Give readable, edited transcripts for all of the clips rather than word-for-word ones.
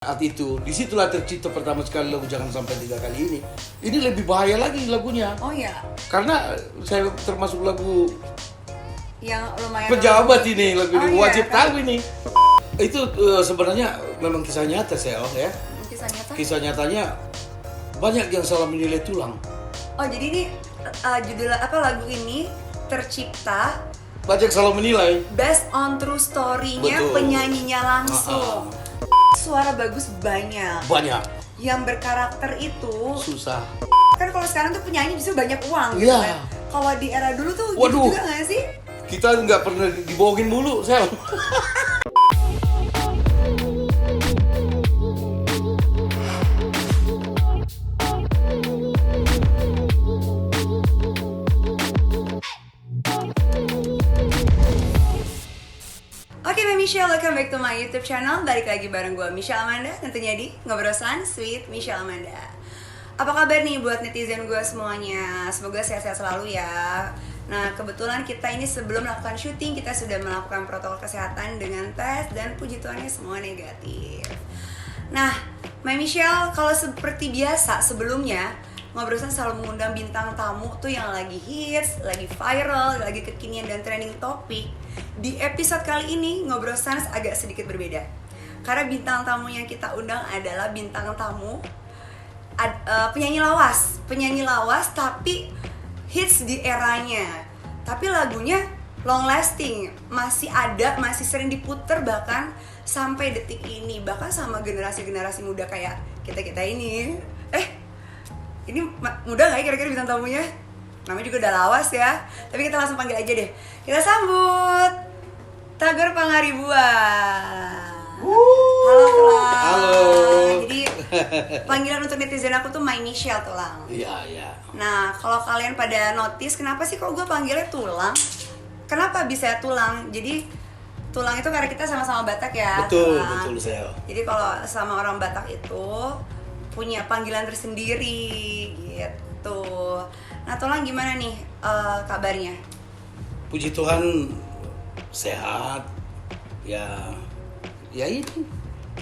Saat itu, disitulah tercipta pertama sekali lagu Jangan Sampai Tiga Kali ini. Ini lebih bahaya lagi lagunya. Oh ya. Karena saya termasuk lagu Yang lumayan pejabat ini, lagu Oh, ini wajib iya, tahu ini. Itu sebenarnya memang kisah nyata saya ya. Kisah nyata. Kisah nyatanya banyak yang salah menilai tulang. Oh jadi ini judul apa lagu ini tercipta Banyak salah menilai. based on true story-nya Betul. penyanyinya langsung. Suara bagus banyak. Banyak. Yang berkarakter itu Susah. kan kalau sekarang tuh penyanyi justru banyak uang Iya. kan. Kalau di era dulu tuh gitu Waduh. juga nggak sih? Kita nggak pernah dibohongin mulu, Sel. Oke, I'm Michelle, welcome back to my YouTube channel. Balik lagi bareng gue Michelle Amanda, tentunya di Ngobrol Sans with Michelle Amanda. Apa kabar nih buat netizen gue semuanya? Semoga sehat-sehat selalu ya. Nah, kebetulan kita ini sebelum melakukan syuting, kita sudah melakukan protokol kesehatan dengan tes dan puji Tuhannya semua negatif. Nah, My Michelle, kalau seperti biasa sebelumnya, Ngobrol Sans selalu mengundang bintang tamu tuh yang lagi hits, lagi viral, lagi kekinian dan trending topik. Di episode kali ini, Ngobrol Sans agak sedikit berbeda. Karena bintang tamu yang kita undang adalah bintang tamu penyanyi lawas tapi hits di eranya. Tapi lagunya long lasting, masih ada, masih sering diputer bahkan sampai detik ini, bahkan sama generasi-generasi muda kayak kita-kita ini. Ini muda nggak ya kira-kira bintang tamunya? Namanya juga udah lawas ya. Tapi kita langsung panggil aja deh. Kita sambut Tagor Pangaribuan. Halo Tulang. Halo. Jadi panggilan untuk netizen aku tuh My Michelle Tulang. Iya, iya. Nah, kalau kalian pada notice kenapa sih kok gue panggilnya Tulang? Kenapa bisa Tulang? Jadi Tulang itu karena kita sama-sama Batak ya. Betul, Tulang. betul Sel. Jadi kalau sama orang Batak itu punya panggilan tersendiri gitu. Nah, Tulang gimana nih kabarnya? Puji Tuhan sehat. Ya ini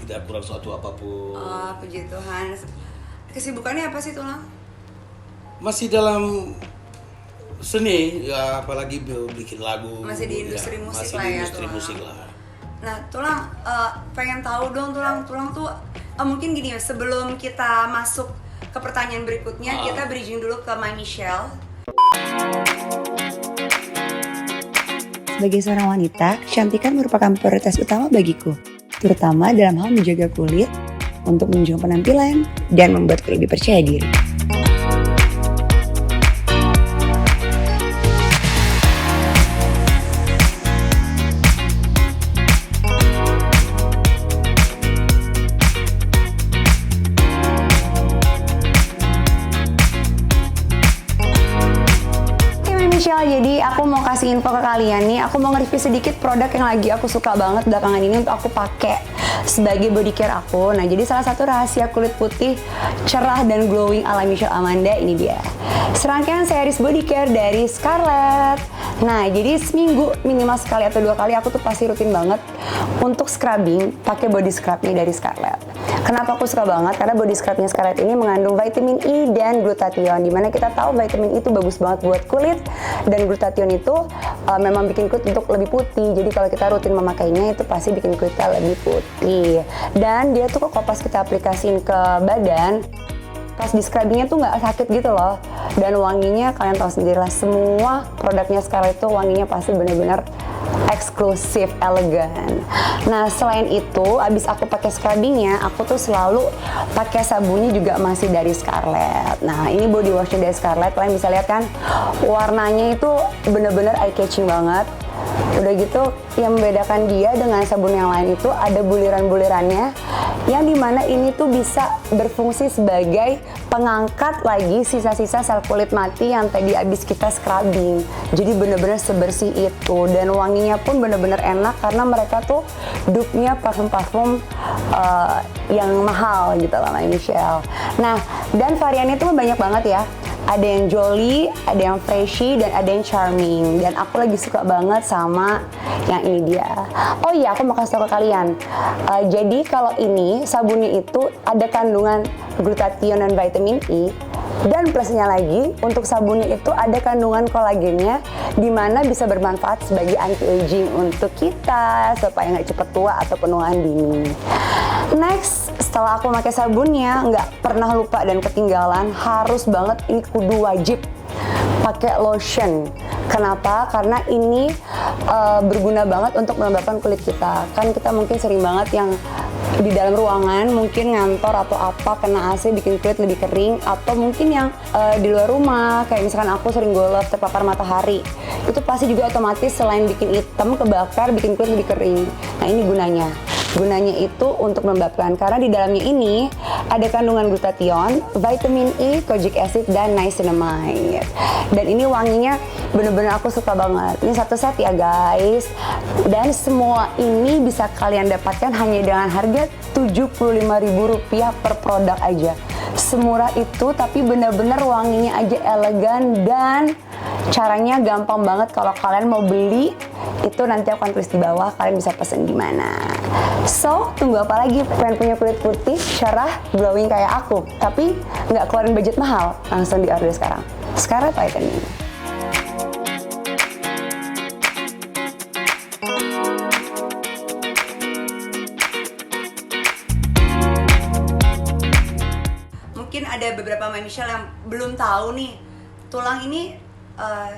tidak kurang suatu apapun. Oh, puji Tuhan. Kesibukannya apa sih Tulang? Masih dalam seni ya, apalagi bikin lagu. Masih di industri musik masih lah di ya, industri Tulang. musik lah. Nah, Tulang pengen tahu dong Tulang tuh mungkin gini ya, sebelum kita masuk ke pertanyaan berikutnya, kita bridging dulu ke My Michelle. Sebagai seorang wanita, kecantikan merupakan prioritas utama bagiku, terutama dalam hal menjaga kulit, untuk menunjukkan penampilan, dan membuatku lebih percaya diri. Michelle, jadi aku mau kasih info ke kalian nih. Aku mau nge-review sedikit produk yang lagi aku suka banget belakangan ini untuk aku pakai sebagai body care aku. Nah, jadi salah satu rahasia kulit putih cerah dan glowing ala Michelle Amanda ini dia. Serangkaian series body care dari Scarlett. Nah, jadi seminggu minimal sekali atau 2 kali aku tuh pasti rutin banget untuk scrubbing pakai body scrubnya dari Scarlett. Kenapa aku suka banget? Karena body scrubnya Scarlett ini mengandung vitamin E dan glutathione, dimana kita tahu vitamin E itu bagus banget buat kulit, dan glutathione itu memang bikin kulit untuk lebih putih. Jadi kalau kita rutin memakainya itu pasti bikin kulit kita lebih putih. Dan dia tuh kok pas kita aplikasiin ke badan, pas di scrubbingnya tuh nggak sakit gitu loh. Dan wanginya kalian tahu sendirilah, semua produknya Scarlett itu wanginya pasti bener-bener eksklusif, elegan. Nah, selain itu, abis aku pakai scrubbingnya, aku tuh selalu pakai sabunnya juga masih dari Scarlett. Nah, ini body washnya dari Scarlett, kalian bisa lihat kan, warnanya itu bener-bener eye catching banget. Udah gitu, yang membedakan dia dengan sabun yang lain itu ada buliran-bulirannya, yang dimana ini tuh bisa berfungsi sebagai pengangkat lagi sisa-sisa sel kulit mati yang tadi abis kita scrubbing. Jadi bener-bener sebersih itu, dan wanginya pun bener-bener enak karena mereka tuh dupe-nya parfum-parfum yang mahal gitu lah, My Michelle. Nah, dan variannya tuh banyak banget ya. Ada yang jolly, ada yang freshy, dan ada yang charming. Dan aku lagi suka banget sama yang ini dia. Oh iya, aku mau kasih tau ke kalian. Jadi kalau ini sabunnya itu ada kandungan glutathione dan vitamin E. Dan plusnya lagi, untuk sabunnya itu ada kandungan kolagennya, di mana bisa bermanfaat sebagai anti-aging untuk kita supaya nggak cepet tua atau penuaan dini. Next, setelah aku pakai sabunnya, nggak pernah lupa dan ketinggalan, harus banget ini kudu wajib pakai lotion. Kenapa? Karena ini berguna banget untuk melembabkan kulit kita. Kan kita mungkin sering banget yang di dalam ruangan, mungkin ngantor atau apa, kena AC bikin kulit lebih kering, atau mungkin yang di luar rumah, kayak misalkan aku sering golf terpapar matahari, itu pasti juga otomatis selain bikin hitam, kebakar, bikin kulit lebih kering. Nah ini gunanya. Gunanya itu untuk melembabkan, karena di dalamnya ini ada kandungan glutathione, vitamin E, kojic acid, dan niacinamide. Dan ini wanginya bener-bener aku suka banget. Ini satu set ya guys. Dan semua ini bisa kalian dapatkan hanya dengan harga Rp75.000 per produk aja. Semurah itu, tapi bener-bener wanginya aja elegan dan caranya gampang banget. Kalau kalian mau beli, itu nanti aku akan tulis di bawah, kalian bisa pesen di mana. So, tunggu apa lagi? Pengen punya kulit putih, cerah, glowing kayak aku, tapi nggak keluarin budget mahal? Langsung di order sekarang. Sekarang Titan ini. Mungkin ada beberapa Mbak Michelle yang belum tahu nih, Tulang ini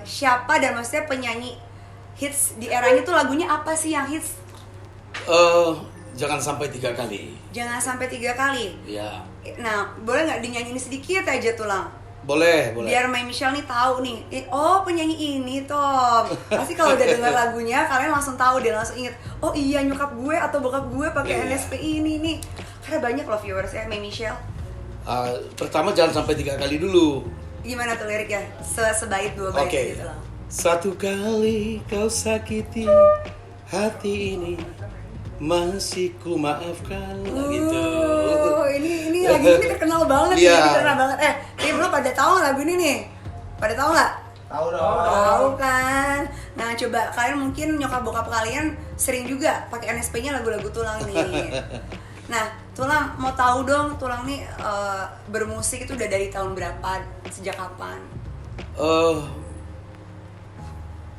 siapa dan maksudnya penyanyi hits di eranya tuh lagunya apa sih yang hits? Jangan sampai 3 kali. Jangan sampai 3 kali. Ya. Nah, boleh nggak dinyanyiin sedikit aja Tulang? Boleh. Biar Mbak Michelle nih tahu nih, oh penyanyi ini Tom. Pasti kalau udah dengar lagunya, kalian langsung tahu deh, langsung inget. Oh iya, nyokap gue atau bokap gue pakai NSP ini nih. Karena banyak loh viewers ya Mbak Michelle. Pertama jangan sampai 3 kali dulu. Gimana tuh liriknya? Sebait 2 bait gitu loh. Satu kali kau sakiti hati ini, masih ku maafkan. Gitu. Ini lagu ini terkenal banget nih, ini terkenal banget. Ini belum pada tahu lagu ini nih? Pada tahu nggak? Tahu dong. Tahu kan? Nah coba kalian mungkin nyokap bokap kalian sering juga pakai NSP-nya lagu-lagu Tulang nih. Nah Tulang mau tahu dong, Tulang nih bermusik itu udah dari tahun berapa? Sejak kapan?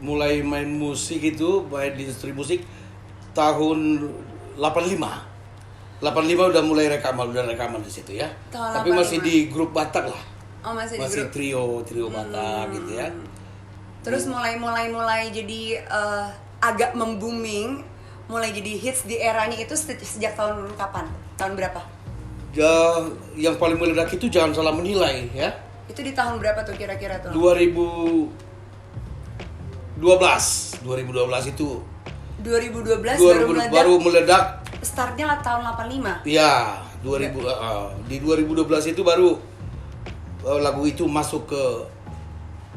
Mulai main musik itu, main di industri musik tahun 85 udah mulai rekaman di situ ya. Tahun Tapi 85. masih di grup Batak lah. Oh masih di Masih grup? trio Batak gitu ya. Terus mulai jadi agak membooming, mulai jadi hits di eranya itu sejak tahun kapan? Tahun berapa? Ya, yang paling meledak itu Jangan Salah Menilai ya. Itu di tahun berapa tuh kira-kira tuh? 2012 itu 2012 baru meledak. Startnya lah tahun 85. Iya, 2000 di 2012 itu baru lagu itu masuk ke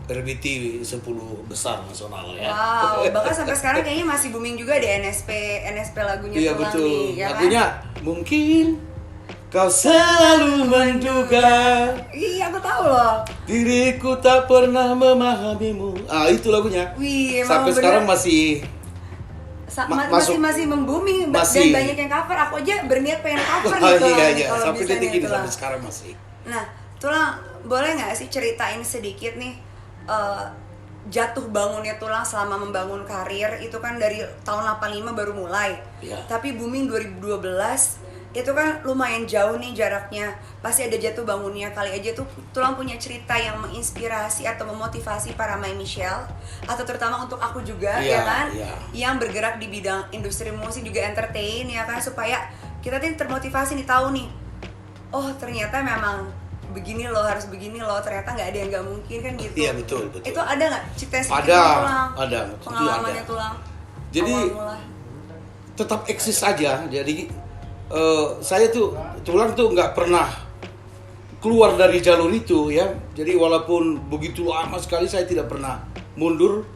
RBT 10 besar nasional ya. Wow, bahkan sampai sekarang kayaknya masih booming juga di NSP lagunya Iya Tulang betul. nih, ya Lagunya kan? mungkin kau selalu menduga Iya, aku tahu loh. diriku tak pernah memahamimu. Itu lagunya. Wih, emang Sampai bener. sekarang masih masuk. masih membooming Masih. dan banyak yang cover. Aku aja berniat pengen cover Oh, gitu iya. kalau Sampai bisa detik nih, ini Tulang. sampai sekarang masih. Nah, Tulang, boleh nggak sih ceritain sedikit nih jatuh bangunnya Tulang selama membangun karir itu kan dari tahun 85 baru mulai. Iya. Tapi booming 2012 itu kan lumayan jauh nih jaraknya. Pasti ada jatuh bangunnya. Kali aja tuh Tulang punya cerita yang menginspirasi atau memotivasi para My Michelle atau terutama untuk aku juga Iya, ya kan iya. yang bergerak di bidang industri musik juga entertain ya kan supaya kita tuh termotivasi nih tahu nih. Oh, ternyata memang begini loh, harus begini loh, ternyata nggak ada yang nggak mungkin kan gitu. Iya, betul. Itu ada nggak cerita sedikit Ada, Tulang? ada, tentu Pengalamannya ada. Tulang. Jadi awal mula. tetap eksis aja. Jadi saya tuh Tulang tuh nggak pernah keluar dari jalur itu ya. Jadi walaupun begitu lama sekali saya tidak pernah mundur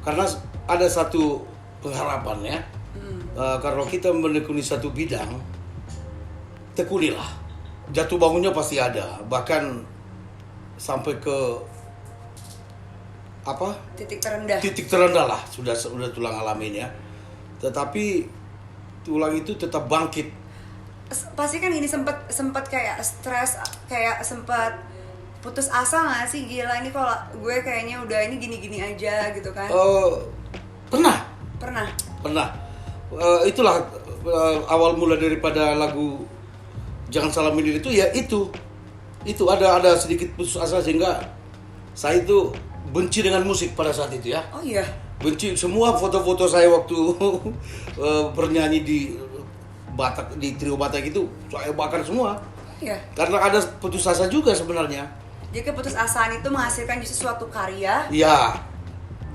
karena ada satu pengharapan ya. Kalau kita menekuni satu bidang, tekunilah. Jatuh bangunnya pasti ada. Bahkan sampai ke apa? Titik terendah lah sudah tulang alamin ya. Tetapi tulang itu tetap bangkit. Pasti kan ini sempat kayak stres, kayak sempat putus asa nggak sih? Gila ini kalau gue kayaknya udah ini gini-gini aja gitu kan? Pernah. Itulah awal mula daripada lagu Jangan Salah Menilai itu ya itu ada sedikit putus asa sehingga saya itu benci dengan musik pada saat itu ya. Oh iya. Benci semua foto-foto saya waktu bernyanyi di Batak, di trio Batak itu saya bakar semua. Iya. Karena ada putus asa juga sebenarnya. Jadi keputusasaan itu menghasilkan justru suatu karya. Iya.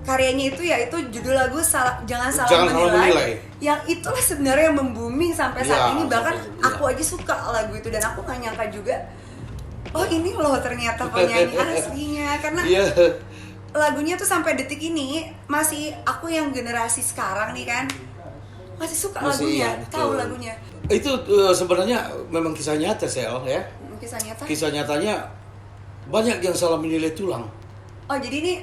Karyanya itu ya itu judul lagu Jangan Salah Jangan Salah Menilai. Yang itulah sebenarnya yang membuming sampai saat Iya, ini, bahkan sampai- aku aja suka lagu itu dan aku nggak nyangka juga. Oh ini loh ternyata penyanyi aslinya, karena Iya. lagunya tuh sampai detik ini masih aku yang generasi sekarang nih kan masih suka Masih, lagunya, iya, betul. tahu lagunya. Itu sebenarnya memang kisah nyata Sel ya. Kisah nyata. Kisah nyatanya banyak yang salah menilai tulang. Oh jadi ini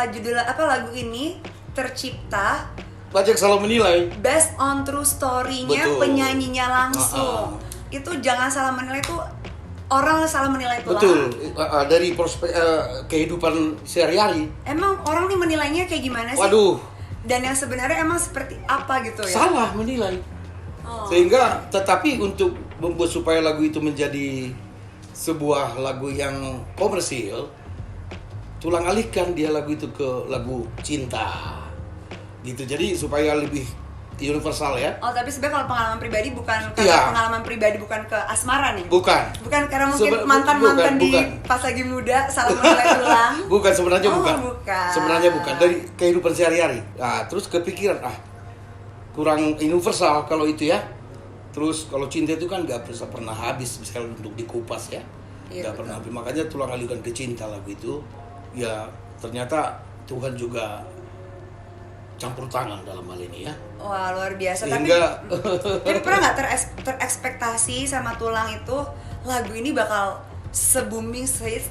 judul apa lagu ini tercipta Banyak salah menilai. based on true story-nya Betul. penyanyinya langsung. Itu Jangan Salah Menilai tuh orang salah menilai tulang. Betul. Dari prospek kehidupan sehari-hari. Emang orang nih menilainya kayak gimana sih? Waduh, Dan yang sebenarnya emang seperti apa gitu ya? salah menilai. Oh. Sehingga tetapi untuk membuat supaya lagu itu menjadi sebuah lagu yang komersil, tulang alihkan dia lagu itu ke lagu cinta. Gitu. Jadi supaya lebih universal ya. Oh tapi sebenarnya kalau pengalaman pribadi bukan Iya. pengalaman pribadi bukan ke asmara nih. Bukan. Bukan karena mungkin Seben- mantan-mantan di bukan. pas lagi muda salah menilai tulang. Bukan sebenarnya Oh, bukan. bukan. Sebenarnya bukan dari kehidupan sehari-hari. Nah, terus kepikiran kurang universal kalau itu ya. Terus kalau cinta itu kan nggak bisa pernah habis misalnya untuk dikupas ya. Iya, Nggak pernah habis. Makanya tulang alihkan ke cinta lagu itu. Ya ternyata Tuhan juga campur tangan dalam hal ini ya. Wah luar biasa. Sehingga Tapi pernah nggak terekspektasi sama tulang itu lagu ini bakal se-booming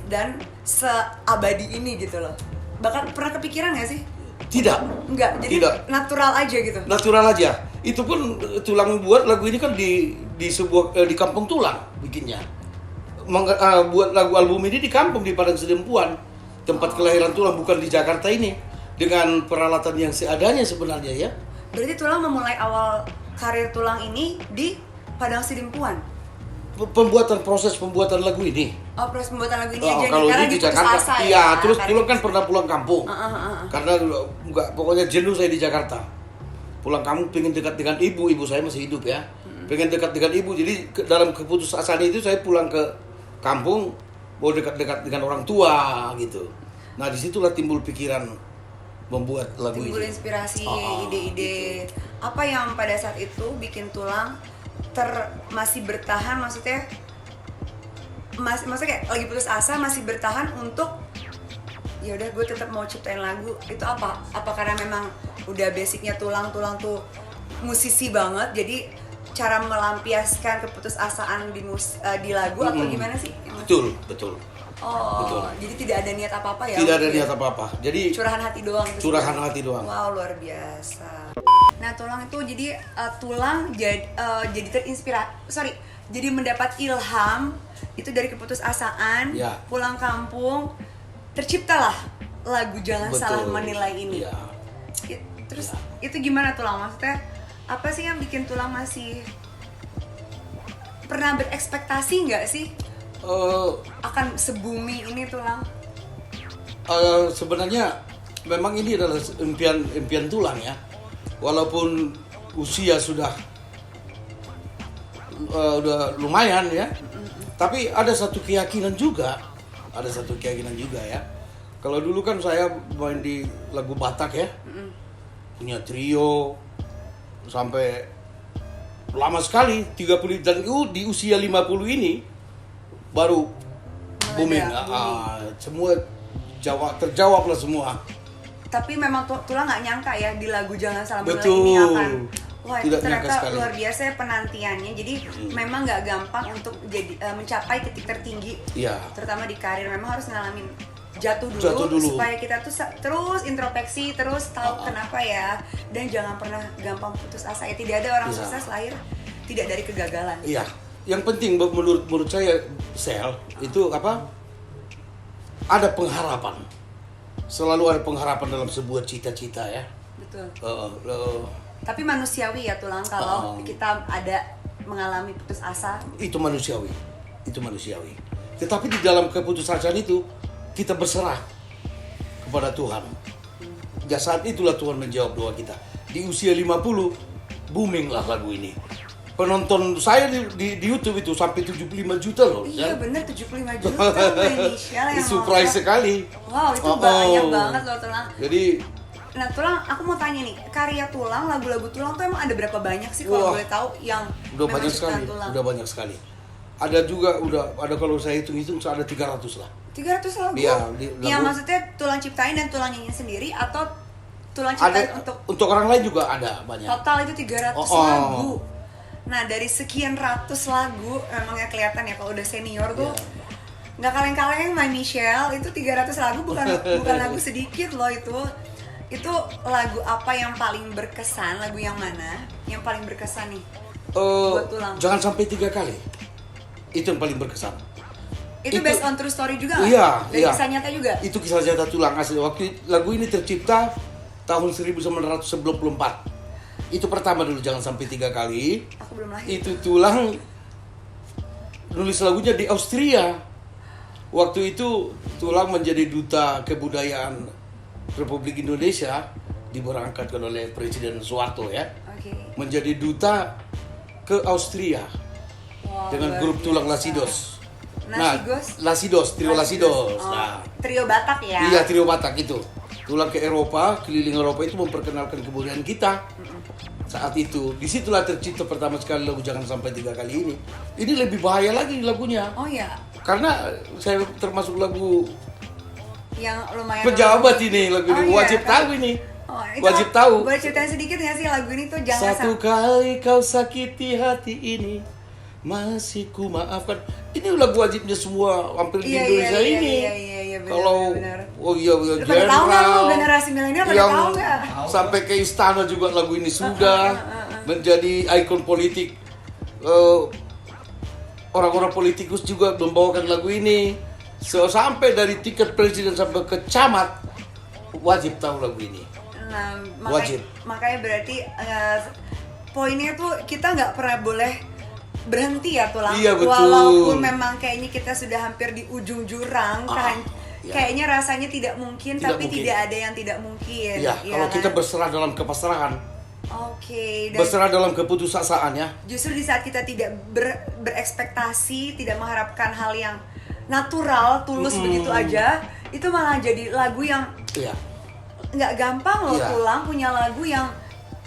dan seabadi ini gitu loh? Bahkan pernah kepikiran nggak sih? tidak. Enggak, jadi Tidak. natural aja gitu. Natural aja. Itu pun tulang buat lagu ini kan di sebuah di kampung tulang bikinnya. Buat lagu album ini di kampung di Padang Sedempuan, tempat kelahiran tulang, bukan di Jakarta ini, dengan peralatan yang seadanya sebenarnya ya. Berarti tulang memulai awal karir tulang ini di Padang Sidimpuan. Proses pembuatan lagu ini. Oh, proses pembuatan lagu ini Oh, aja nih kalau karena ini di putus Jakarta, asa iya. Terus Karena- tulang kan pernah pulang kampung, karena nggak, pokoknya jenuh saya di Jakarta. Pulang kampung pengen dekat dengan ibu saya masih hidup ya. Pengen dekat dengan ibu, jadi dalam keputusasaan itu saya pulang ke kampung, mau dekat-dekat dengan orang tua gitu. Nah disitulah timbul pikiran membuat lagu timbul ini. inspirasi, Oh, ide-ide. Apa yang pada saat itu bikin tulang masih bertahan, maksudnya kayak lagi putus asa masih bertahan untuk ya udah gue tetap mau ciptain lagu. Itu apa karena memang udah basicnya tulang tuh musisi banget, jadi cara melampiaskan keputusasaan di lagu atau gimana sih? Betul. Oh, Betul. jadi tidak ada niat apa-apa ya? Tidak ada mungkin? niat apa-apa. Jadi Curahan hati doang. Itu Curahan sebenarnya. hati doang. Wow, luar biasa. Nah, tulang itu jadi jadi terinspirasi. Jadi mendapat ilham itu dari keputusasaan, Ya. pulang kampung, terciptalah lagu Jangan Betul. Salah Menilai ini. Ya. Terus itu gimana tulang? Maksudnya apa sih yang bikin tulang masih pernah berekspektasi nggak sih akan se-booming ini tulang? Sebenarnya memang ini adalah impian tulang ya. Walaupun usia sudah udah lumayan ya. Tapi ada satu keyakinan juga ya. Kalau dulu kan saya main di lagu Batak ya. Punya trio sampai lama sekali 30 dan di usia 50 ini baru booming. Semua terjawab lah semua. Tapi memang tulang nggak nyangka ya di lagu Jangan Salah Menilai ini akan Wah itu Tidak nyangka ternyata sekali. luar biasa ya penantiannya. Jadi memang nggak gampang untuk jadi mencapai titik tertinggi. Iya. Terutama di karir memang harus ngalamin jatuh Jatuh dulu. supaya kita tuh terus introspeksi, terus tahu kenapa ya, dan jangan pernah gampang putus asa. Ya tidak ada orang Iya. sukses lahir tidak dari kegagalan. Iya. Yang penting menurut saya Sel itu apa? Ada pengharapan. Selalu ada pengharapan dalam sebuah cita-cita ya. Betul. Eh, Tapi manusiawi ya Tulang kalau kita ada mengalami putus asa. itu manusiawi. Tetapi di dalam keputusasaan itu kita berserah kepada Tuhan. Ya saat itulah Tuhan menjawab doa kita. Di usia 50 booming lah lagu ini. Penonton saya di YouTube itu sampai 75 juta loh. Iya Dan bener 75 juta Michelle yang surprise nonton. sekali. Wow itu banyak banget loh Tulang. Jadi Nah Tulang, aku mau tanya nih, karya Tulang, lagu-lagu Tulang tuh emang ada berapa banyak sih Wah, kalau boleh tahu yang udah memang banyak ciptaan sekali. Tulang? Udah banyak sekali. Ada juga ada kalau saya hitung ada 300 lah. 300 lagu? Iya, Yang lagu. maksudnya Tulang ciptain dan Tulang nyanyiin sendiri atau Tulang Ada ciptain untuk orang lain juga ada banyak. total itu 300 Oh. lagu. Nah dari sekian ratus lagu, memangnya kelihatan ya kalau udah senior tuh nggak kaleng-kaleng My Michelle, itu 300 lagu bukan lagu sedikit loh itu. Itu lagu apa yang paling berkesan? Lagu yang mana? Yang paling berkesan nih? Buat Tulang. Jangan sampai 3 kali. Itu yang paling berkesan. Itu based on true story juga nggak? Iya, Dari iya. kisah nyata juga? Itu kisah nyata Tulang asli. Waktu lagu ini tercipta tahun 1994. Itu pertama dulu, jangan sampai 3 kali. Aku belum lahir. Itu Tulang nulis lagunya di Austria. Waktu itu Tulang menjadi duta kebudayaan Republik Indonesia, diberangkatkan oleh Presiden Soeharto ya. Oke. Menjadi duta ke Austria Wow, dengan luar grup Tulang biasa. Lasidos. Lasidos? Trio Lasidos. Oh, Nah, trio Batak ya? iya trio Batak itu. Tulang ke Eropa, keliling Eropa itu memperkenalkan kebudayaan kita. Saat itu, disitulah tercipta pertama sekali lagu Jangan Sampai 3 Kali ini. Ini lebih bahaya lagi lagunya. Oh ya, Karena saya termasuk lagu yang lumayan pejabat ini, lagu ini iya, wajib kan? tahu ini. Oh, itu Wajib tahu. Boleh ceritain sedikit nggak sih lagu ini tuh jangan Satu kali kau sakiti hati ini, masih ku maafkan. Ini lagu wajibnya semua hampir di Indonesia ini. Iya, benar, Kalau benar. oh iya Lu pada tahu nggak lu generasi milenial pada yang tahu nggak? sampai ke istana juga lagu ini sudah menjadi ikon politik. Orang-orang politikus juga membawakan lagu ini. Sampai dari tingkat presiden sampai ke camat wajib tahu lagu ini. Nah, Wajib. makanya berarti poinnya tuh kita nggak pernah boleh berhenti ya Tulang. Iya, betul. Walaupun memang kayaknya kita sudah hampir di ujung jurang, iya. kayaknya rasanya tidak mungkin, Tidak tapi mungkin. tidak ada yang tidak mungkin. Iya, ya kalau kan? kita berserah dalam kepasrahan, Oke, dan berserah dalam keputusasaan ya. justru di saat kita tidak berekspektasi, tidak mengharapkan hal yang natural, tulus begitu aja, itu malah jadi lagu yang Iya. nggak gampang loh. Iya. Tulang punya lagu yang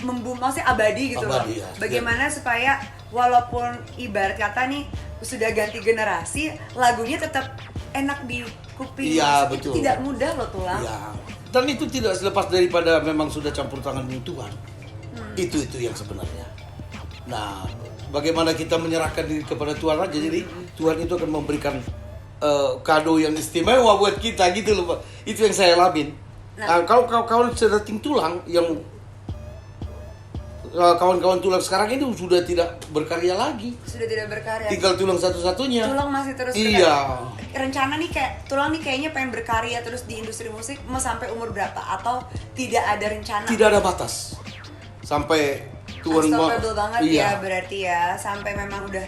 maksudnya abadi gitu Abadi, loh. ya. Bagaimana supaya walaupun ibarat kata nih sudah ganti generasi, lagunya tetap enak di kuping. Iya, Itu betul. tidak mudah loh Tulang. Iya. Dan itu tidak selepas daripada memang sudah campur tangan dengan Tuhan. Itu yang sebenarnya. Nah, bagaimana kita menyerahkan diri kepada Tuhan aja, jadi Tuhan itu akan memberikan kado yang istimewa buat kita gitu loh Pak. Itu yang saya alamin. Nah, kalau kawan-kawan sedating Tulang yang kawan-kawan Tulang sekarang ini sudah tidak berkarya lagi. Sudah tidak berkarya. Tinggal Tulang satu-satunya. Tulang masih terus Iya. Rencana nih kayak Tulang nih kayaknya pengen berkarya terus di industri musik mau sampai umur berapa atau tidak ada rencana? Tidak ada batas. Sampai Tuhan Unstoppable banget iya. ya berarti ya, sampai memang udah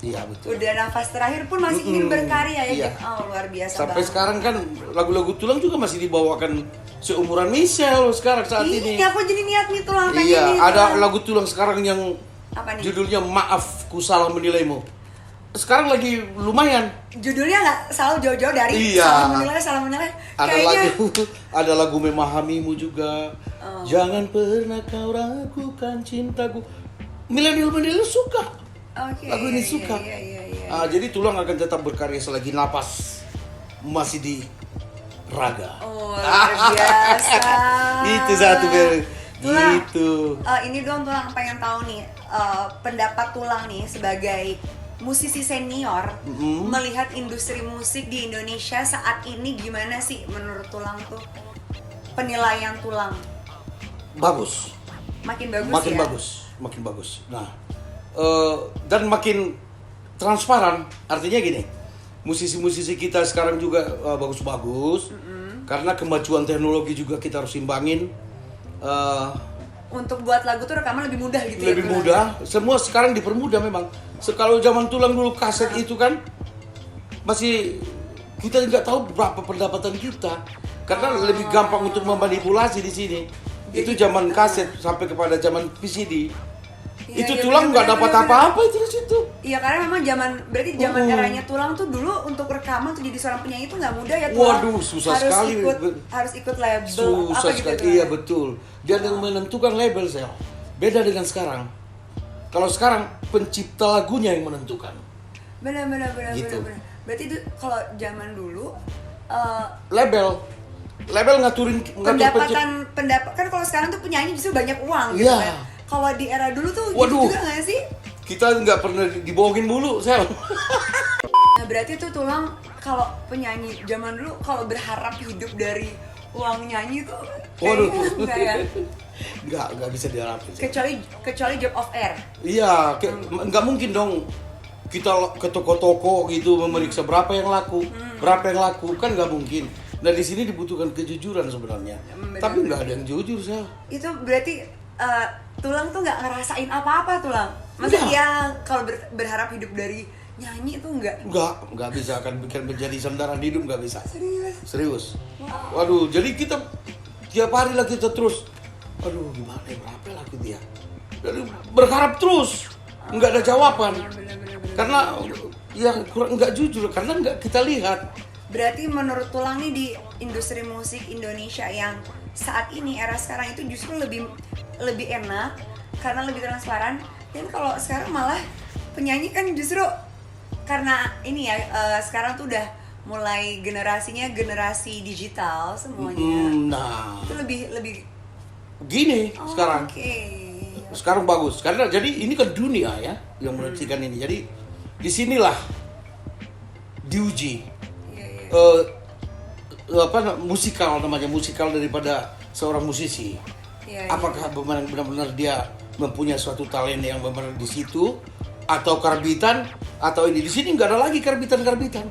Iya betul. nafas terakhir pun masih ingin berkarya ya. Iya. Oh luar biasa Sampai banget. sekarang kan lagu-lagu Tulang juga masih dibawakan seumuran Michelle sekarang saat ini. Iya, aku jadi niat nih Tulang pengen Iya, nih, ada Tulang. lagu Tulang sekarang yang Apa nih? judulnya Maaf Ku Salah Menilaimu. Sekarang lagi lumayan. Judulnya nggak selalu jauh-jauh dari Iya. salah menilai. Ada Kayaknya lagu ada lagu Memahamimu juga. Jangan pernah kau ragukan cintaku. Milenial suka. Oke, Lagu ini iya, suka. Iya. Jadi Tulang akan tetap berkarya selagi napas masih di raga. Oh, luar biasa. Itu satu Tulang, Gitu. ini dong Tulang pengen tahu nih pendapat Tulang nih sebagai musisi senior melihat industri musik di Indonesia saat ini gimana sih menurut Tulang tuh? Penilaian Tulang Bagus. makin bagus Makin ya? makin bagus. Nah, dan makin transparan. Artinya gini, musisi-musisi kita sekarang juga bagus-bagus. Karena kemajuan teknologi juga kita harus imbangin. Untuk buat lagu tuh rekaman lebih mudah gitu Lebih ya? Tulang? mudah. Semua sekarang dipermudah memang. Kalau zaman Tulang dulu kaset itu kan masih kita nggak tahu berapa pendapatan kita. Karena lebih gampang untuk memanipulasi di sini. Itu zaman kaset sampai kepada zaman VCD. Iya, Itu iya, Tulang nggak bener, dapat bener, apa-apa itu di situ. Iya karena memang berarti zaman eranya Tulang tuh dulu untuk rekaman tuh jadi seorang penyanyi tuh nggak mudah ya Tulang. Waduh, susah harus sekali. harus ikut label Susah apa gitu sekali. Tulang? Iya betul. Dia yang menentukan label saya. Beda dengan sekarang. Kalau sekarang pencipta lagunya yang menentukan. Benar. Gitu. Berarti itu kalau zaman dulu Label ngaturin pendapat kan kalau sekarang tuh penyanyi justru banyak uang gitu Iya. kan. Kalau di era dulu tuh Waduh. gitu juga nggak sih? Kita nggak pernah dibohongin mulu, Sel. Nah berarti tuh Tulang kalau penyanyi zaman dulu kalau berharap hidup dari uang nyanyi tuh Waduh. kayaknya enggak ya. Nggak bisa diharapin. Sel. Kecuali job of air. Iya, nggak mungkin dong kita ke toko-toko gitu memeriksa berapa yang laku, kan nggak mungkin. Nah di sini dibutuhkan kejujuran sebenarnya. Tapi nggak ada yang jujur, Sel. Itu berarti Tulang tuh nggak ngerasain apa-apa Tulang. Masa Iya. dia kalau berharap hidup dari nyanyi itu enggak? Nggak bisa akan bikin menjadi sandaran hidup, nggak bisa. Serius. Wow. Waduh, jadi kita tiap hari lah kita terus, aduh gimana ya, berapa laku dia? Jadi berharap terus, nggak ada jawaban. Bener. Karena ya kurang nggak jujur, karena nggak kita lihat. Berarti menurut Tulang nih di industri musik Indonesia yang saat ini era sekarang itu justru lebih enak karena lebih transparan. Dan kalau sekarang malah penyanyi kan justru karena ini ya sekarang tuh udah mulai generasinya generasi digital semuanya. Nah, Itu lebih gini sekarang. Oke. Sekarang bagus karena jadi ini kan dunia ya yang menentukan ini. Jadi disinilah diuji Iya. musikal daripada seorang musisi. Iya. Apakah benar-benar dia mempunyai suatu talent yang benar di situ atau karbitan atau ini di sini nggak ada lagi karbitan.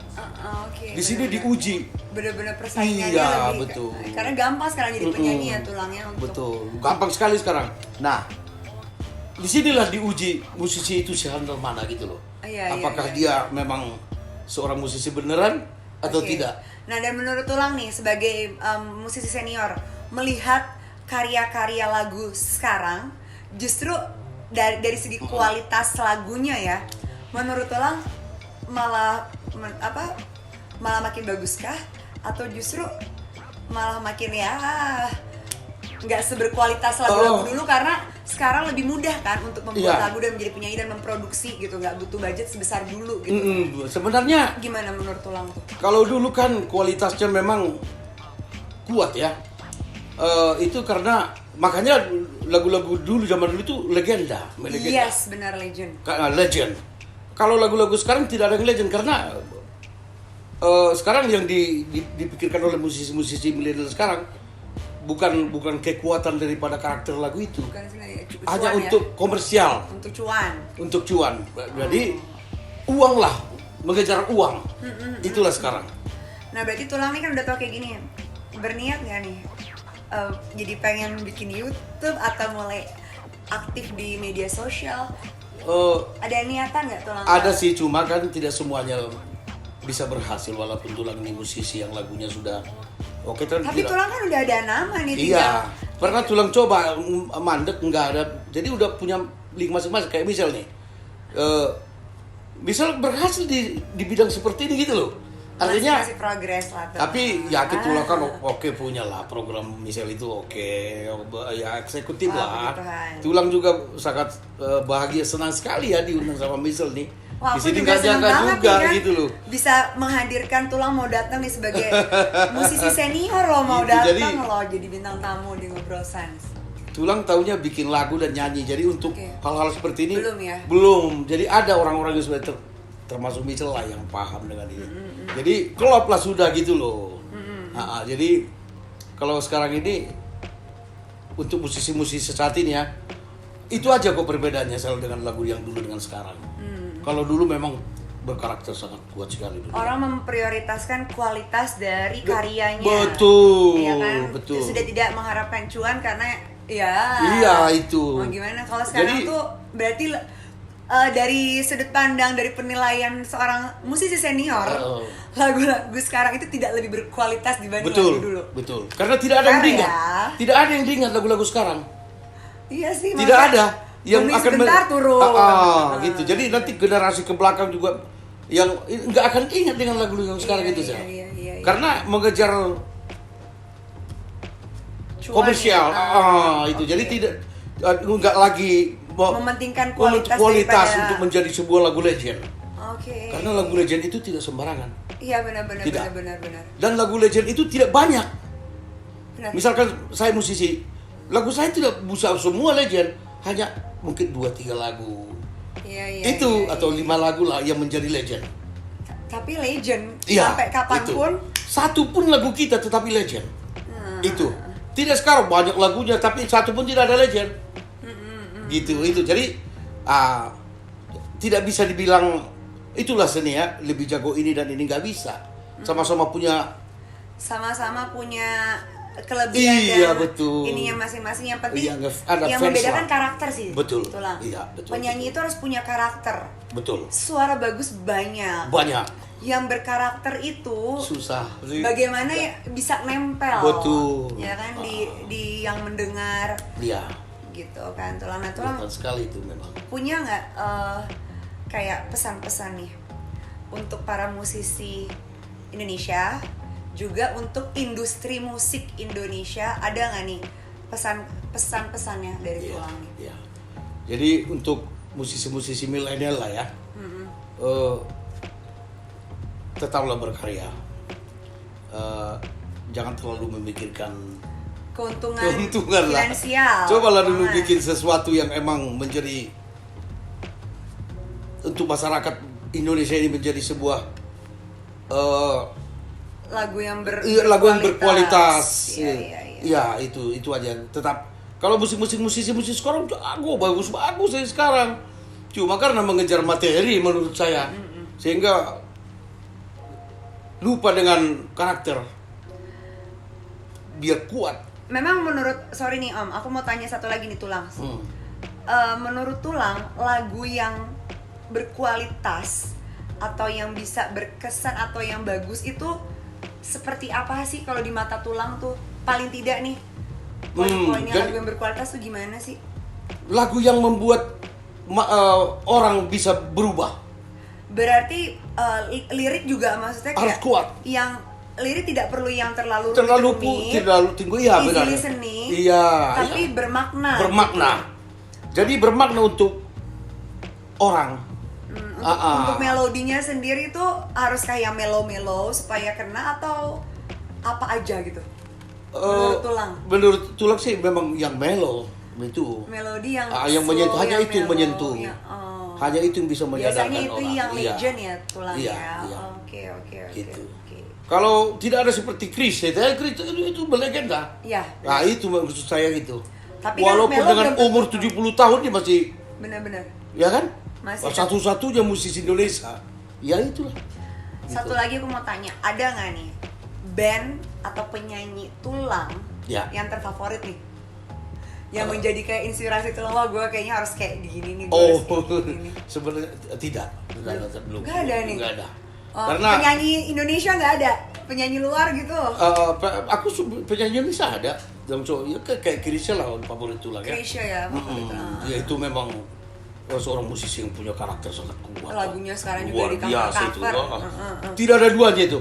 Oke. Di sini diuji. Bener-bener persaingannya Iya, lebih betul. karena gampang sekarang jadi penyanyi ya Tulangnya untuk Betul, gampang sekali sekarang. Nah, disinilah diuji musisi itu sehandal mana gitu loh. Iya, Apakah iya. dia memang seorang musisi beneran atau Oke. tidak? Nah dan menurut Tulang nih sebagai musisi senior melihat karya-karya lagu sekarang justru dari segi kualitas lagunya ya, menurut Tulang malah malah makin baguskah atau justru malah makin ya nggak seberkualitas lagu-lagu dulu karena sekarang lebih mudah kan untuk membuat Iya. lagu dan menjadi penyanyi dan memproduksi gitu, nggak butuh budget sebesar dulu gitu. Sebenarnya Gimana menurut Tulang tuh? kalau dulu kan kualitasnya memang kuat ya. Itu karena makanya lagu-lagu dulu zaman dulu itu legenda. Yes, benar legend. Legend. Kalau lagu-lagu sekarang tidak ada yang legend karena sekarang yang dipikirkan oleh musisi-musisi milenial sekarang bukan kekuatan daripada karakter lagu itu, Bukan sebenarnya cuan hanya ya? untuk komersial, Untuk cuan. Jadi uang lah, mengejar uang. Itulah sekarang. Nah berarti Tulang nih kan udah tau kayak gini, berniat nggak nih jadi pengen bikin YouTube atau mulai aktif di media sosial? Ada niatan nggak Tulang? Ada sih, cuma kan tidak semuanya bisa berhasil walaupun Tulang ini musisi yang lagunya sudah oke kan. Tapi tidak. Tulang kan udah ada nama nih. Iya, pernah Tulang coba mandek nggak ada, jadi udah punya link masing-masing kayak misal nih, misal berhasil di bidang seperti ini gitu loh. Artinya, masih progres lah. tapi yakin Tulang kan oke punya lah program misal itu oke, ya eksekutif lah. puji Tuhan. Tulang juga sangat bahagia senang sekali ya diundang sama misal nih. Wah, Di aku sini juga nggak seneng jangka banget juga nih kan gitu loh. bisa menghadirkan Tulang mau datang nih sebagai musisi senior loh mau Gitu, datang jadi- loh jadi bintang tamu di Ngobrol Sans. Tulang taunya bikin lagu dan nyanyi. Jadi untuk Oke. hal-hal seperti ini Belum ya? belum. Jadi ada orang-orang yang sudah termasuk Michelle lah yang paham dengan ini. Jadi klop lah sudah gitu loh. Jadi kalau sekarang ini untuk musisi-musisi saat ini ya, itu aja kok perbedaannya selalu dengan lagu yang dulu dengan sekarang. Kalau dulu memang berkarakter sangat kuat sekali dulu. Orang memprioritaskan kualitas dari karyanya. Betul, Iya kan? betul. Sudah tidak mengharapkan cuan karena ya. Iya, itu. Mau gimana? Kalau sekarang Jadi- tuh berarti dari sudut pandang dari penilaian seorang musisi senior, lagu-lagu sekarang itu tidak lebih berkualitas dibanding Betul, lagu dulu. betul. Karena tidak ada yang Karya. diingat. Tidak ada yang diingat lagu-lagu sekarang. Iya sih. Tidak maksudnya ada yang bumi akan sebentar turun. gitu. Jadi nanti generasi ke belakang juga yang nggak akan ingat dengan lagu yang sekarang Iya, itu iya, saya. iya. Karena mengejar Cuan komersial, ya. itu. Jadi tidak nggak lagi Mementingkan kualitas daripada- untuk menjadi sebuah lagu legend. Oke. Karena lagu legend itu tidak sembarangan. Iya benar-benar Tidak. benar-benar. Dan lagu legend itu tidak banyak. Benar. Misalkan saya musisi, lagu saya tidak bisa semua legend, hanya mungkin 2-3 lagu. Iya, itu iya, atau iya. 5 lagu lah yang menjadi legend. Tapi legend Iya, sampai kapanpun. itu. Satu pun lagu kita tetapi legend. Itu. Tidak sekarang banyak lagunya tapi satu pun tidak ada legend. Gitu itu. Jadi tidak bisa dibilang itulah seni ya, lebih jago ini dan ini nggak bisa. Sama-sama punya Sama-sama punya kelebihan Iya, dan betul. ininya masing-masing. Yang penting Iya, ada yang fans membedakan lah. karakter sih. Betul. Itulah. Iya, betul, Penyanyi betul. itu harus punya karakter. betul. Suara bagus banyak. Banyak. Yang berkarakter itu Susah. bagaimana ya bisa nempel. Betul. Ya kan di yang mendengar Iya. gitu kan. Tulang Kelihatan sekali itu memang. punya nggak kayak pesan-pesan nih untuk para musisi Indonesia, juga untuk industri musik Indonesia, ada nggak nih pesan-pesannya dari Iya, Tulang nih? iya. Jadi untuk musisi-musisi milenial lah ya, tetaplah berkarya. Jangan terlalu memikirkan keuntungan lah. finansial. Cobalah dulu Keuangan. bikin sesuatu yang emang menjadi untuk masyarakat Indonesia ini menjadi sebuah lagu yang lagu yang berkualitas. Iya, iya, iya. Iya, itu aja. Tetap kalau musik sekarang jago, bagus sih sekarang. Cuma karena mengejar materi menurut saya. Sehingga lupa dengan karakter. Biar kuat. Memang sorry nih Om, aku mau tanya satu lagi nih Tulang. Menurut Tulang, lagu yang berkualitas atau yang bisa berkesan atau yang bagus itu seperti apa sih kalau di mata Tulang tuh? Paling tidak nih, poin-poinnya jadi- lagu yang berkualitas tuh gimana sih? Lagu yang membuat orang bisa berubah. Berarti lirik juga maksudnya Harus kayak kuat. yang lirik tidak perlu yang terlalu Terlalu tinggi ya, easy benar. listening, Iya, tapi iya. bermakna. Bermakna. Jadi bermakna untuk orang. Untuk melodinya sendiri itu harus kayak melo-melo supaya kena atau apa aja gitu. Menurut Tulang. Menurut Tulang sih memang yang melo itu. Melodi yang Yang slow, menyentuh, hanya yang itu yang mellow, menyentuh. oh. Hanya itu yang bisa menyadarkan Biasanya itu orang. yang Iya. legend ya Tulang Iya, ya. iya. Oke. Gitu. Kalau tidak ada seperti Chris, Chris itu berlegenda. Iya. Nah, itu maksud saya gitu. Tapi kan walaupun melo dengan belum umur tentu. 70 tahun dia masih, Benar-benar. ya kan? Masih. Satu-satunya musisi Indonesia. Ya itulah. Satu lagi aku mau tanya, ada nggak nih band atau penyanyi Tulang Ya. yang terfavorit nih? Yang menjadi kayak inspirasi Tulang, wah gue kayaknya harus kayak gini nih, gue Oh, harus kayak gini. sebenarnya tidak. Belum. Nggak ada nih? Nggak ada. Oh, Karena penyanyi Indonesia nggak ada? Penyanyi luar gitu? aku penyanyi Indonesia ada. Ya kayak Krisya lah favorit Tulang ya. Krisya ya, favorit. Ya itu memang seorang musisi yang punya karakter sangat kuat. Lagunya sekarang juga Luar di biasa itu. cover-cover. Tidak ada duanya itu.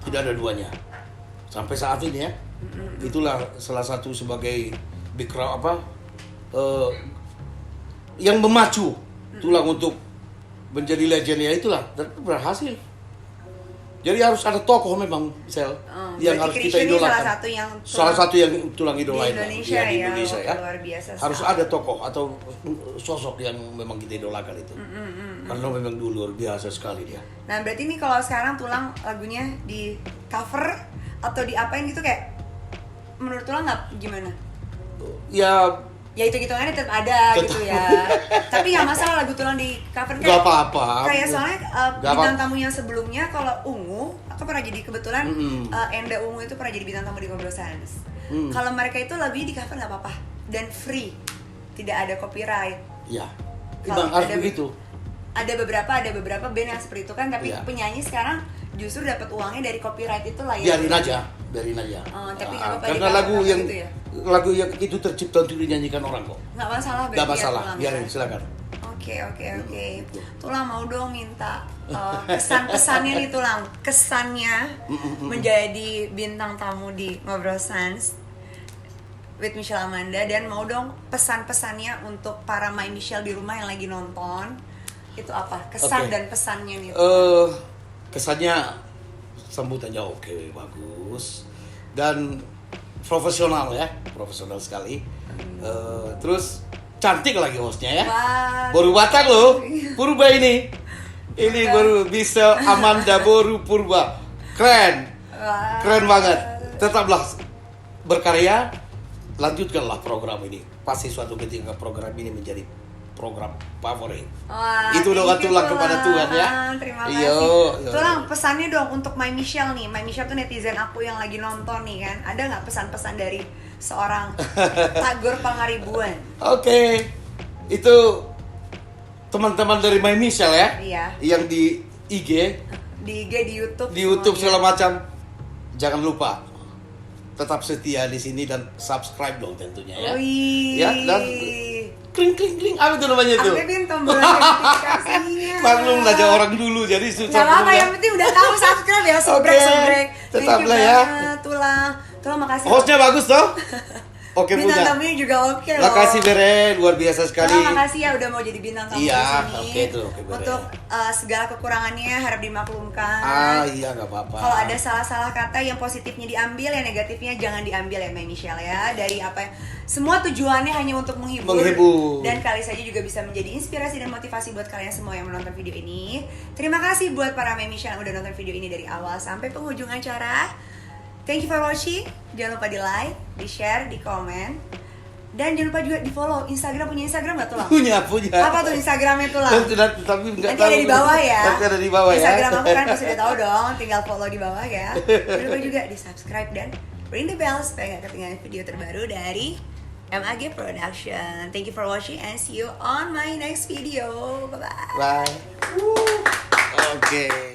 Tidak ada duanya. Sampai saat ini ya. Itulah salah satu sebagai yang memacu Tulang untuk menjadi legend ya itulah dan berhasil. Jadi harus ada tokoh memang, Sel, yang harus berarti kita Chrisye ini idolakan. salah satu yang tulang idolain di lah. Indonesia Iya, di ya, Indonesia ya. luar biasa Harus sekali. ada tokoh atau sosok yang memang kita idolakan itu. Karena memang dulu luar biasa sekali dia. Nah berarti nih kalau sekarang Tulang lagunya di cover atau diapain gitu kayak menurut Tulang nggak gimana? Ya itu hitungannya tetap ada gitu ya. Tapi nggak masalah lagu Tulang di cover kayak. Gak apa-apa. Kayak soalnya Gak bintang apa-apa. tamunya sebelumnya kalau Ungu, aku pernah jadi kebetulan Enda Ungu itu pernah jadi bintang tamu di Ngobrol Sans. Kalau mereka itu lagunya di cover nggak apa-apa dan free, tidak ada copyright. Ya, Kalau memang harus ada- begitu. Ada beberapa band yang seperti itu kan, tapi Iya. penyanyi sekarang justru dapat uangnya dari copyright itu lah ya. Biarin aja. Oh, tapi nggak apa-apa karena di lagu cover yang gitu ya? lagu yang itu tercipta untuk dinyanyikan orang kok. Nggak masalah berarti Gak masalah, ya, Tulang, biarin ya? silakan. Oke. Tulang mau dong minta kesan-pesannya nih Tulang. Kesannya menjadi bintang tamu di Ngobrol Sans with Michelle Amanda, dan mau dong pesan-pesannya untuk para My Michelle di rumah yang lagi nonton. Itu apa? Kesan Oke. dan pesannya nih. Kesannya sambutannya oke, bagus dan profesional ya, profesional sekali. Terus cantik lagi hostnya ya. Wah. Baru Batak loh, Purba ini baru bisa Amanda Boru Purba, keren, Wah. keren banget. Tetaplah berkarya, lanjutkanlah program ini. Pasti suatu ketika program ini menjadi program favorit. Wah, Itu doa thank you, Tulang kepada Tuhan ya. Terima Iya, kasih. iya. Tulang, pesannya dong untuk My Michelle nih. My Michelle tuh netizen aku yang lagi nonton nih kan. Ada nggak pesan-pesan dari seorang Tagor Pangaribuan? Oke, itu teman-teman dari My Michelle ya, Iya. yang di IG, Di IG, di YouTube. di YouTube semuanya. segala macam. Jangan lupa tetap setia di sini dan subscribe dong tentunya ya. Wih. Ya, dan kling kling kling, apa itu namanya itu? Aktifin tombol notifikasinya. Maklum aja orang dulu jadi susah. Gak apa-apa, punya. yang penting udah tahu subscribe ya, subrek. Thank you tetaplah ya. banget, Tulang makasih. Hostnya bagus toh? Oke Bintang punya. tamunya juga oke loh. Makasih Bere, luar biasa sekali. Tulang makasih ya udah mau jadi bintang tamu Iya, di sini. oke tuh, oke, Bere. Untuk segala kekurangannya harap dimaklumkan. Iya nggak apa-apa. Kalau ada salah-salah kata, yang positifnya diambil, yang negatifnya jangan diambil ya, Mbak Michelle ya. Dari apa? Semua tujuannya hanya untuk menghibur. Dan kali saja juga bisa menjadi inspirasi dan motivasi buat kalian semua yang menonton video ini. Terima kasih buat para Mbak Michelle yang udah nonton video ini dari awal sampai penghujung acara. Thank you for watching. Jangan lupa di like, di share, di komen. Dan jangan lupa juga di follow Instagram. Punya Instagram nggak Tulang? Punya. Apa tuh Instagramnya Tulang? Tapi nggak Nanti tahu. ada di bawah ya. Nanti ada di bawah ya. Instagram aku kan pasti udah tahu dong, tinggal follow di bawah ya. Jangan lupa juga di subscribe dan ring the bell supaya nggak ketinggalan video terbaru dari MAG Production. Thank you for watching and see you on my next video. Bye bye. Bye. Oke.